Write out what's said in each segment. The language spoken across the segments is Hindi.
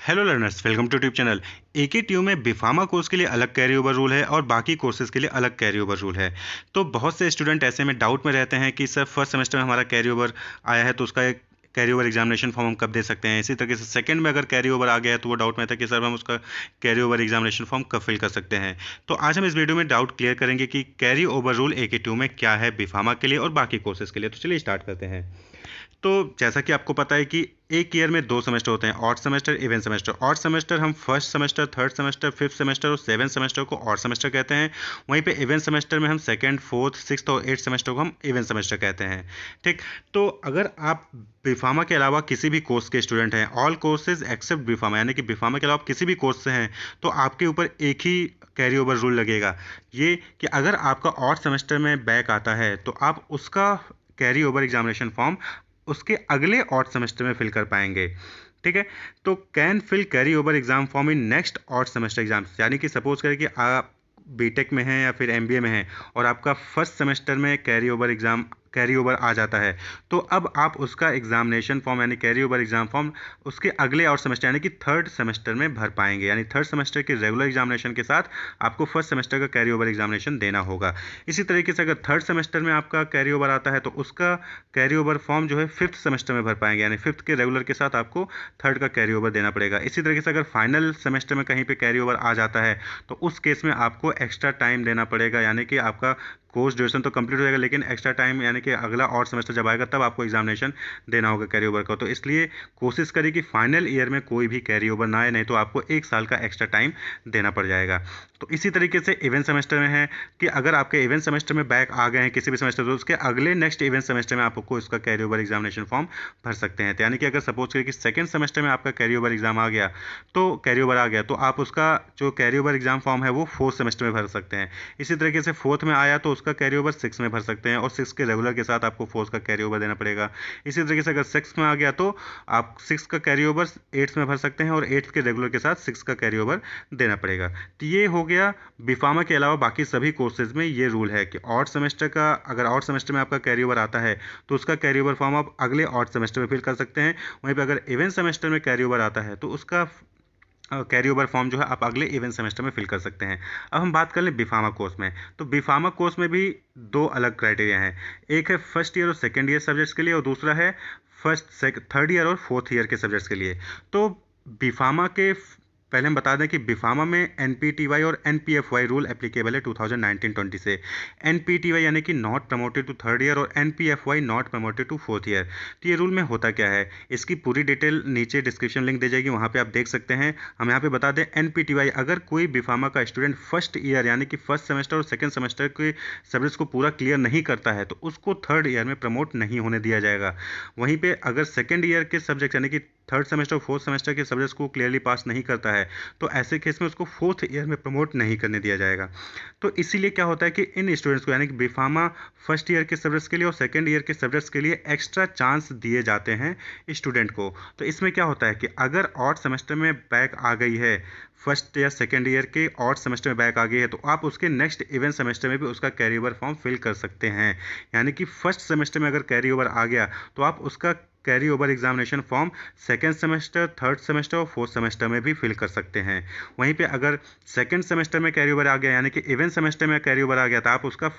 Hello learners, welcome to YouTube channel. AKTU में बीफार्मा कोर्स के लिए अलग कैरी ओवर रूल है और बाकी कोर्सेज के लिए अलग कैरी ओवर रूल है। तो बहुत से स्टूडेंट ऐसे में डाउट में रहते हैं कि सर फर्स्ट सेमेस्टर में हमारा कैरी ओवर आया है तो उसका एक कैरी ओवर एग्जामिनेशन फॉर्म हम कब दे सकते हैं। इसी तरीके से सेकंड में अगर कैरी ओवर आ गया है तो वो डाउट में था कि सर हम उसका कैरी ओवर एग्जामिनेशन फॉर्म कब फिल कर सकते हैं। तो आज हम इस वीडियो में डाउट क्लियर करेंगे कि कैरी ओवर रूल एकेटीयू में क्या है बीफार्मा के लिए और बाकी कोर्सेज के लिए। तो चलिए स्टार्ट करते हैं। तो जैसा कि आपको पता है कि एक ईयर में दो सेमेस्टर होते हैं, odd semester, even semester. Odd semester हम first semester, third semester, fifth semester और सेवन सेमेस्टर को ऑड सेमेस्टर कहते हैं। वहीं पे इवन सेमेस्टर में हम सेकंड, फोर्थ, सिक्स्थ और एट्थ सेमेस्टर को हम इवन सेमेस्टर कहते हैं। ठीक। तो अगर आप बीफार्मा के अलावा किसी भी कोर्स के स्टूडेंट हैं, ऑल कोर्सेज एक्सेप्ट बीफार्मा, यानी कि बीफार्मा के अलावा किसी भी कोर्स से हैं, तो आपके ऊपर एक ही कैरी ओवर रूल लगेगा। ये कि अगर आपका ऑड सेमेस्टर में बैक आता है तो आप उसका कैरी ओवर एग्जामिनेशन फॉर्म उसके अगले ऑड सेमेस्टर में फिल कर पाएंगे। ठीक है। तो can fill carry over exam form in next odd semester exams, यानी कि सपोज करें कि आप बीटेक में हैं या फिर एमबीए में हैं और आपका फर्स्ट सेमेस्टर में कैरी ओवर आ जाता है, तो अब आप उसका एग्जामिनेशन फॉर्म यानी कैरी ओवर एग्जाम फॉर्म उसके अगले और सेमेस्टर यानी कि थर्ड सेमेस्टर में भर पाएंगे। यानी थर्ड सेमेस्टर के रेगुलर एग्जामिनेशन के साथ आपको फर्स्ट सेमेस्टर का कैरी ओवर एग्जामिनेशन देना होगा। इसी तरीके से अगर थर्ड सेमेस्टर में आपका कैरी ओवर आता है तो उसका कैरी ओवर फॉर्म जो है फिफ्थ सेमेस्टर में भर पाएंगे, यानी फिफ्थ के रेगुलर के साथ आपको थर्ड का कैरी ओवर देना पड़ेगा। इसी तरीके से अगर फाइनल सेमेस्टर में कहीं पे कैरी ओवर आ जाता है तो उस केस में आपको एक्स्ट्रा टाइम देना पड़ेगा, यानी कि आपका कोर्स ड्यूरेशन तो कंप्लीट हो जाएगा लेकिन एक्स्ट्रा टाइम यानी कि अगला और सेमेस्टर जब आएगा तब आपको एग्जामिनेशन देना होगा कैरी ओवर का। तो इसलिए कोशिश करिए कि फाइनल ईयर में कोई भी कैरी ओवर ना आए, नहीं तो आपको एक साल का एक्स्ट्रा टाइम देना पड़ जाएगा। तो इसी तरीके से इवेंट सेमेस्टर में है कि अगर आपके इवेंट सेमेस्टर में बैक आ गए हैं किसी भी सेमेस्टर, तो उसके अगले नेक्स्ट इवेंट सेमेस्टर में आपको इसका कैरी ओवर एग्जामिनेशन फॉर्म भर सकते हैं। तो यानी कि अगर सपोज करें कि सेकंड सेमेस्टर में आपका कैरी ओवर एग्जाम आ गया, तो कैरी ओवर आ गया तो आप उसका जो कैरी ओवर एग्जाम फॉर्म है वो फोर्थ सेमेस्टर में भर सकते हैं। इसी तरीके से फोर्थ में आया तो उसका कैरी ओवर सिक्स में भर सकते हैं और सिक्स के रेगुलर के साथ आपको फोर्थ का कैरी ओवर देना पड़ेगा। इसी तरीके से अगर सिक्स में आ गया तो आप सिक्स का कैरी ओवर एट्थ में भर सकते हैं और एट्थ के रेगुलर के साथ सिक्स का कैरी ओवर देना पड़ेगा। तो ये हो गया बीफार्मा के अलावा बाकी सभी कोर्सेज में ये रूल है कि ऑड सेमेस्टर का अगर ऑड सेमेस्टर में आपका कैरी ओवर आता है तो उसका कैरी ओवर फॉर्म आप अगले ऑड सेमेस्टर में फिल कर सकते हैं। वहीं पर अगर इवेंट सेमेस्टर में कैरी ओवर आता है तो उसका कैरी ओवर फॉर्म जो है आप अगले इवेंट सेमेस्टर में फिल कर सकते हैं। अब हम बात कर लें बीफार्मा कोर्स में, तो बीफार्मा कोर्स में भी दो अलग क्राइटेरिया हैं। एक है फर्स्ट ईयर और सेकेंड ईयर सब्जेक्ट्स के लिए और दूसरा है थर्ड ईयर और फोर्थ ईयर के सब्जेक्ट्स के लिए। तो बीफार्मा के पहले हम बता दें कि बीफार्मा में एनपीटीवाई और एनपीएफवाई रूल एप्लीकेबल है 2019-20 से। एनपीटीवाई यानी कि not promoted to third year और NPFY not promoted to fourth year. तो ये रूल में होता क्या है, इसकी पूरी डिटेल नीचे डिस्क्रिप्शन लिंक दी जाएगी, वहाँ पे आप देख सकते हैं। हम यहाँ पे बता दें एनपीटीवाई, अगर कोई बीफार्मा का स्टूडेंट फर्स्ट ईयर यानी कि फर्स्ट सेमेस्टर और सेकेंड सेमेस्टर के सब्जेक्ट्स को पूरा क्लियर नहीं करता है तो उसको थर्ड ईयर में प्रमोट नहीं होने दिया जाएगा। वहीं पर अगर सेकेंड ईयर के सब्जेक्ट यानी कि थर्ड सेमेस्टर और फोर्थ सेमेस्टर के सब्जेक्ट्स को क्लियरली पास नहीं करता है तो ऐसे केस में उसको फोर्थ ईयर में प्रमोट नहीं करने दिया जाएगा। तो इसीलिए क्या होता है कि इन स्टूडेंट्स को यानी कि बीफार्मा फर्स्ट ईयर के सब्जेक्ट्स के लिए और सेकंड ईयर के सब्जेक्ट्स के लिए एक्स्ट्रा चांस दिए जाते हैं स्टूडेंट को। तो इसमें क्या होता है कि अगर ऑड सेमेस्टर में बैक आ गई है, फर्स्ट या सेकेंड ईयर के ऑड सेमेस्टर में बैक आ गई है, तो आप उसके नेक्स्ट इवेंट सेमेस्टर में भी उसका कैरी ओवर फॉर्म फिल कर सकते हैं। यानी कि फर्स्ट सेमेस्टर में अगर कैरी ओवर आ गया तो आप उसका carry over examination form second semester, third semester और फोर्थ सेमेस्टर में भी फिल कर सकते हैं। वहीं पे अगर सेकेंड सेमेस्टर में कैरी ओवर आ गया यानी कि इवेंट सेमेस्टर में कैरी ओवर आ गया तो आप उसका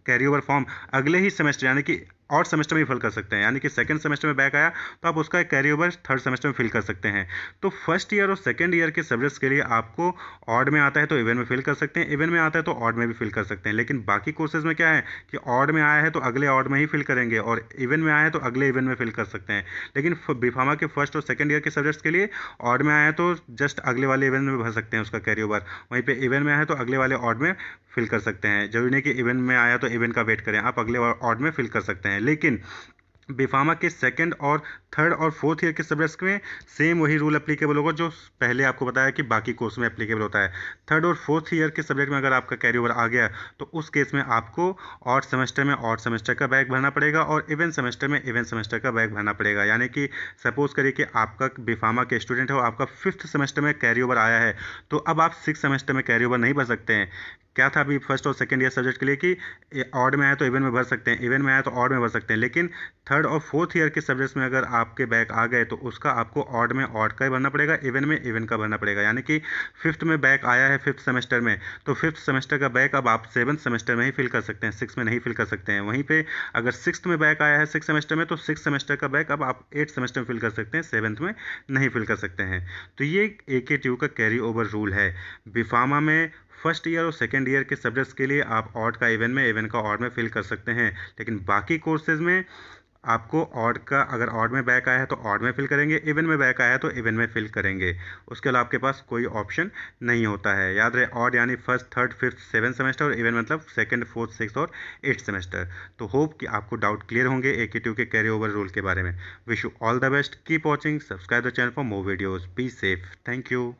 कैरी ओवर फॉर्म अगले ही सेमेस्टर यानी कि और सेमेस्टर में फिल कर सकते हैं। यानी कि सेकंड सेमेस्टर में बैक आया तो आप उसका कैरी ओवर थर्ड सेमेस्टर में फिल कर सकते हैं। तो फर्स्ट ईयर और सेकंड ईयर के सब्जेक्ट्स के लिए आपको ऑड में आता है तो इवन में फिल कर सकते हैं, इवन में आता है तो ऑड में भी फिल कर सकते हैं। लेकिन बाकी कोर्सेज में क्या है कि ऑड में आया है तो अगले ऑड में ही फिल करेंगे और इवन में आया है तो अगले इवन में फिल कर सकते हैं। लेकिन बीफार्मा के फर्स्ट और सेकंड ईयर के सब्जेक्ट्स के लिए ऑड में आया है तो जस्ट अगले वाले इवन में भर सकते हैं उसका कैरी ओवर। वहीं पे इवन में आया है तो अगले वाले ऑड में फिल कर सकते हैं। जरूरी नहीं कि इवन में आया तो इवन का वेट करें, आप अगले ऑड में फिल कर सकते हैं। लेकिन बीफार्मा के सेकंड और थर्ड और फोर्थ ईयर के सब्जेक्ट्स में सेम वही रूल एप्लीकेबल होगा जो पहले आपको बताया कि बाकी कोर्स में एप्लीकेबल होता है। थर्ड और फोर्थ ईयर के सब्जेक्ट में अगर आपका कैरी ओवर आ गया तो उस केस में आपको ऑड सेमेस्टर में ऑड सेमेस्टर का बैक भरना पड़ेगा और इवेंट सेमेस्टर में इवेंट सेमेस्टर का बैक भरना पड़ेगा। यानी कि सपोज करिए कि आपका बीफार्मा के स्टूडेंट है और आपका फिफ्थ सेमेस्टर में कैरी ओवर आया है तो अब आप सिक्स सेमेस्टर में कैरी ओवर नहीं भर सकते हैं। क्या था अभी फर्स्ट और सेकंड ईयर सब्जेक्ट के लिए कि ऑड में आया तो इवन में भर सकते हैं, इवन में आया तो ऑड में भर सकते हैं, लेकिन थर्ड और फोर्थ ईयर के सब्जेक्ट्स में अगर आपके बैक आ गए तो उसका आपको ऑड में ऑड का ही भरना पड़ेगा, इवन में इवन का भरना पड़ेगा। यानी कि फिफ्थ में बैक आया है फिफ्थ सेमेस्टर में, तो फिफ्थ सेमेस्टर का बैक अब आप सेवन्थ सेमेस्टर में ही फिल कर सकते हैं, सिक्स में नहीं फिल कर सकते हैं। वहीं पे अगर सिक्स में बैक आया है सिक्स सेमेस्टर में, तो सिक्स सेमेस्टर का बैक अब आप एट्थ सेमेस्टर में फिल कर सकते हैं, सेवन्थ में नहीं फिल कर सकते हैं। तो ये AKTU का कैरी ओवर रूल है। बीफार्मा में फर्स्ट ईयर और सेकेंड ईयर के सब्जेक्ट्स के लिए आप ऑड का इवन में, इवन का ऑड में फिल कर सकते हैं, लेकिन बाकी कोर्सेज में आपको ऑड का, अगर ऑड में बैक आया है तो ऑड में फिल करेंगे, इवन में बैक आया है तो इवन में फिल करेंगे। उसके अलावा आपके पास कोई ऑप्शन नहीं होता है। याद रहे, ऑड यानी first third fifth seventh semester, और इवन मतलब सेकंड फोर्थ सिक्स और एट्थ सेमेस्टर। तो होप कि आपको डाउट क्लियर होंगे AKTU के कैरी ओवर रूल के बारे में। Wish you all the best, keep watching, subscribe the channel for more videos, be safe, thank you.